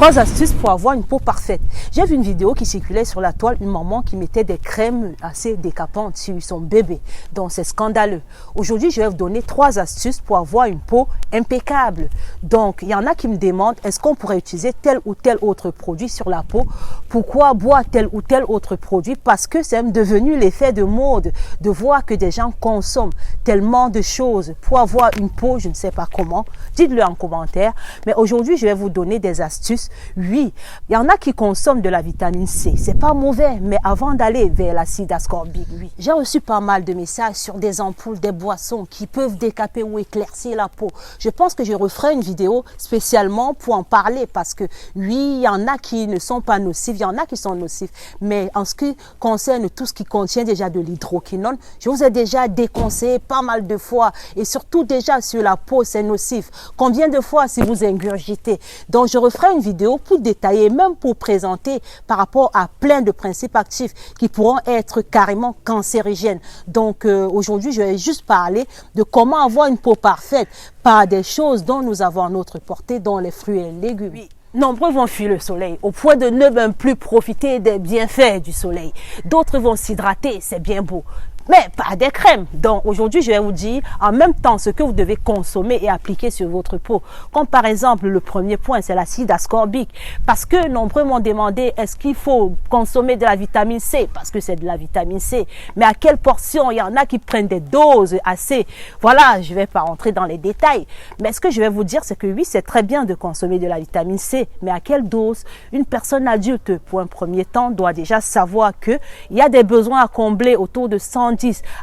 3 astuces pour avoir une peau parfaite. J'ai vu une vidéo qui circulait sur la toile, une maman qui mettait des crèmes assez décapantes sur son bébé. Donc c'est scandaleux. Aujourd'hui, je vais vous donner 3 astuces pour avoir une peau impeccable. Donc il y en a qui me demandent, est-ce qu'on pourrait utiliser tel ou tel autre produit sur la peau? Pourquoi boire tel ou tel autre produit? Parce que c'est devenu l'effet de mode de voir que des gens consomment tellement de choses pour avoir une peau, je ne sais pas comment. Dites-le en commentaire. Mais aujourd'hui, je vais vous donner des astuces. Oui, il y en a qui consomment de la vitamine C. C'est pas mauvais, mais avant d'aller vers l'acide ascorbique, oui. J'ai reçu pas mal de messages sur des ampoules, des boissons qui peuvent décaper ou éclaircir la peau. Je pense que je referai une vidéo spécialement pour en parler parce que oui, il y en a qui ne sont pas nocifs, il y en a qui sont nocifs. Mais en ce qui concerne tout ce qui contient déjà de l'hydroquinone, je vous ai déjà déconseillé pas mal de fois et surtout déjà sur la peau, c'est nocif. Combien de fois si vous ingurgitez? Donc je referai une vidéo pour détailler, même pour présenter par rapport à plein de principes actifs qui pourront être carrément cancérigènes. Donc aujourd'hui, je vais juste parler de comment avoir une peau parfaite par des choses dont nous avons à notre portée, dont les fruits et légumes. Oui. Nombreux vont fuir le soleil au point de ne même plus profiter des bienfaits du soleil. D'autres vont s'hydrater, c'est bien beau, mais pas des crèmes. Donc aujourd'hui, je vais vous dire en même temps ce que vous devez consommer et appliquer sur votre peau. Comme par exemple, le premier point, c'est l'acide ascorbique. Parce que nombreux m'ont demandé, est-ce qu'il faut consommer de la vitamine C? Parce que c'est de la vitamine C. Mais à quelle portion? Il y en a qui prennent des doses assez. Voilà, je ne vais pas rentrer dans les détails. Mais ce que je vais vous dire, c'est que oui, c'est très bien de consommer de la vitamine C. Mais à quelle dose? Une personne adulte, pour un premier temps, doit déjà savoir qu'il y a des besoins à combler autour de 110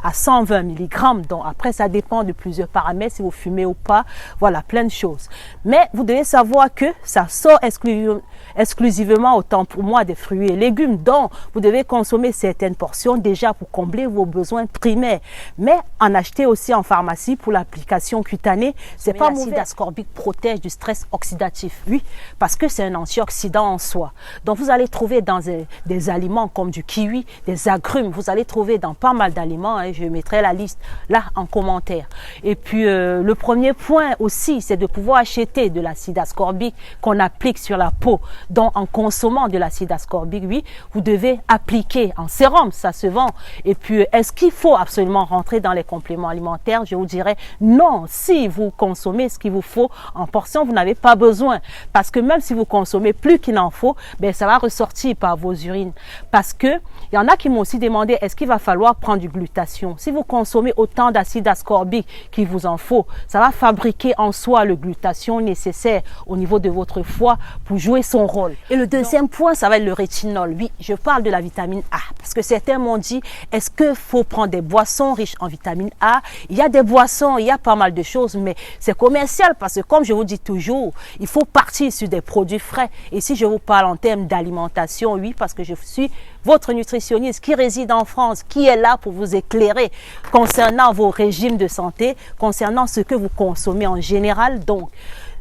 à 120 mg. Donc après, ça dépend de plusieurs paramètres, si vous fumez ou pas. Voilà, plein de choses. Mais vous devez savoir que ça sort exclusivement, autant pour moi, des fruits et légumes. Donc, vous devez consommer certaines portions déjà pour combler vos besoins primaires. Mais en acheter aussi en pharmacie pour l'application cutanée, c'est pas mauvais. L'acide ascorbique protège du stress oxydatif. Oui, parce que c'est un antioxydant en soi. Donc, vous allez trouver dans des aliments comme du kiwi, des agrumes. Vous allez trouver dans pas mal d'aliments, hein, je mettrai la liste là en commentaire. Et puis le premier point aussi, c'est de pouvoir acheter de l'acide ascorbique qu'on applique sur la peau. Donc en consommant de l'acide ascorbique, oui, vous devez appliquer en sérum, ça se vend. Et puis est-ce qu'il faut absolument rentrer dans les compléments alimentaires? Je vous dirais non. Si vous consommez ce qu'il vous faut en portion, vous n'avez pas besoin. Parce que même si vous consommez plus qu'il en faut, ben, ça va ressortir par vos urines. Parce que il y en a qui m'ont aussi demandé, est-ce qu'il va falloir prendre du glutathion? Si vous consommez autant d'acide ascorbique qu'il vous en faut, ça va fabriquer en soi le glutathion nécessaire au niveau de votre foie pour jouer son rôle. Et le deuxième point, ça va être le rétinol. Oui, je parle de la vitamine A parce que certains m'ont dit, est-ce qu'il faut prendre des boissons riches en vitamine A? Il y a des boissons, il y a pas mal de choses, mais c'est commercial parce que comme je vous dis toujours, il faut partir sur des produits frais. Et si je vous parle en termes d'alimentation, oui, parce que je suis votre nutritionniste qui réside en France, qui est là pour vous éclairer concernant vos régimes de santé, concernant ce que vous consommez en général. Donc,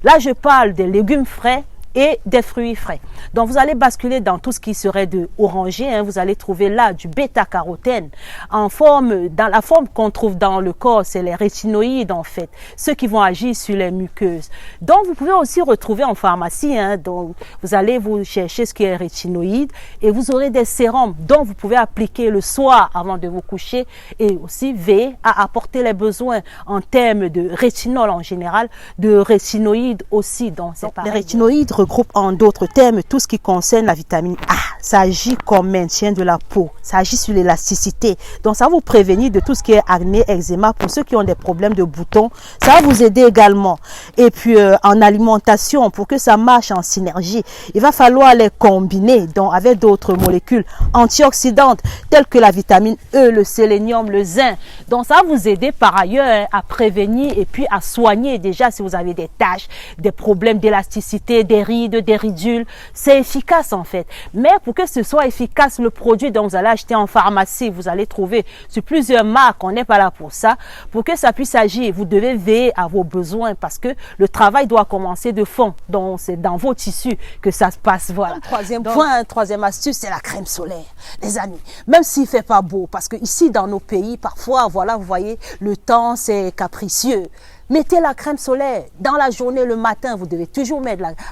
là, je parle des légumes frais et des fruits frais. Donc vous allez basculer dans tout ce qui serait de orangé, hein, vous allez trouver là du bêta-carotène en forme, dans la forme qu'on trouve dans le corps, c'est les rétinoïdes en fait, ceux qui vont agir sur les muqueuses. Donc vous pouvez aussi retrouver en pharmacie, hein, donc vous allez vous chercher ce qui est rétinoïde et vous aurez des sérums dont vous pouvez appliquer le soir avant de vous coucher et aussi veiller à apporter les besoins en termes de rétinol en général, de rétinoïdes aussi. Donc les rétinoïdes regroupe en d'autres termes tout ce qui concerne la vitamine A. Ça agit comme maintien de la peau, ça agit sur l'élasticité. Donc ça va vous prévenir de tout ce qui est acné, eczéma. Pour ceux qui ont des problèmes de boutons, ça va vous aider également. Et puis en alimentation, pour que ça marche en synergie, il va falloir les combiner donc avec d'autres molécules antioxydantes telles que la vitamine E, le sélénium, le zinc. Donc ça va vous aider par ailleurs à prévenir et puis à soigner déjà si vous avez des taches, des problèmes d'élasticité, des rides, des ridules. C'est efficace en fait. Mais pour que ce soit efficace, le produit dont vous allez acheter en pharmacie, vous allez trouver sur plusieurs marques, on n'est pas là pour ça. Pour que ça puisse agir, vous devez veiller à vos besoins parce que le travail doit commencer de fond. Donc c'est dans vos tissus que ça se passe. Voilà. Troisième point, troisième astuce, c'est la crème solaire. Les amis, même s'il fait pas beau, parce que ici dans nos pays, parfois, voilà, vous voyez, le temps c'est capricieux. Mettez la crème solaire dans la journée, le matin. Vous devez toujours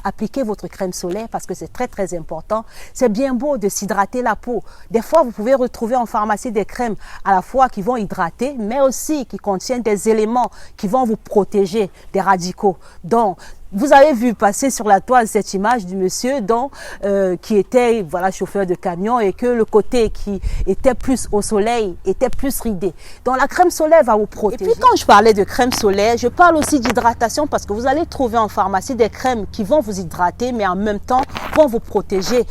appliquer votre crème solaire parce que c'est très très important. C'est bien beau de s'hydrater la peau. Des fois, vous pouvez retrouver en pharmacie des crèmes à la fois qui vont hydrater, mais aussi qui contiennent des éléments qui vont vous protéger des radicaux. Donc, vous avez vu passer sur la toile cette image du monsieur qui était chauffeur de camion et que le côté qui était plus au soleil était plus ridé. Donc la crème solaire va vous protéger. Et puis quand je parlais de crème solaire, je parle aussi d'hydratation parce que vous allez trouver en pharmacie des crèmes qui vont vous hydrater mais en même temps vont vous protéger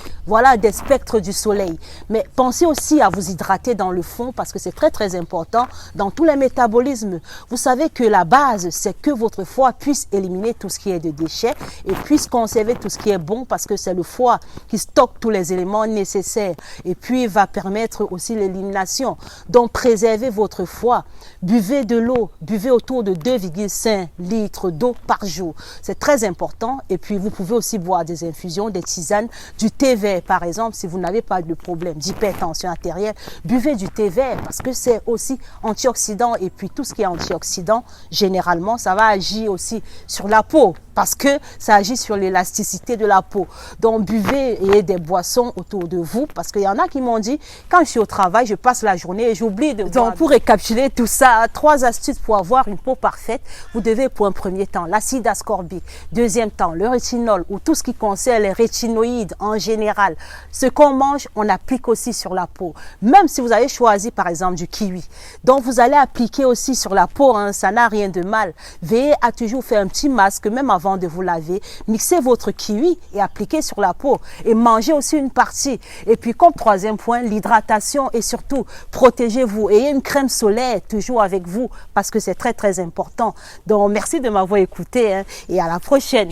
des spectres du soleil. Mais pensez aussi à vous hydrater dans le fond parce que c'est très très important dans tous les métabolismes. Vous savez que la base c'est que votre foie puisse éliminer tout ce qui est de déchets et puisse conserver tout ce qui est bon parce que c'est le foie qui stocke tous les éléments nécessaires et puis va permettre aussi l'élimination. Donc préservez votre foie, buvez de l'eau, buvez autour de 2,5 litres d'eau par jour. C'est très important et puis vous pouvez aussi boire des infusions, des tisanes, du thé vert par exemple si vous n'avez pas de problème d'hypertension artérielle, buvez du thé vert parce que c'est aussi antioxydant et puis tout ce qui est antioxydant généralement ça va agir aussi sur la peau parce que ça agit sur l'élasticité de la peau. Donc buvez des boissons autour de vous parce qu'il y en a qui m'ont dit quand je suis au travail je passe la journée et j'oublie de boire. Donc pour récapituler tout ça, 3 astuces pour avoir une peau parfaite. Vous devez pour un premier temps l'acide ascorbique, deuxième temps le rétinol ou tout ce qui concerne les rétinoïdes en général. Ce qu'on mange, on applique aussi sur la peau. Même si vous avez choisi par exemple du kiwi, donc vous allez appliquer aussi sur la peau, ça n'a rien de mal. Veillez à toujours faire un petit masque même avant de vous laver, mixez votre kiwi et appliquez sur la peau et mangez aussi une partie. Et puis comme troisième point, l'hydratation et surtout protégez-vous. Ayez une crème solaire toujours avec vous parce que c'est très très important. Donc merci de m'avoir écouté et à la prochaine.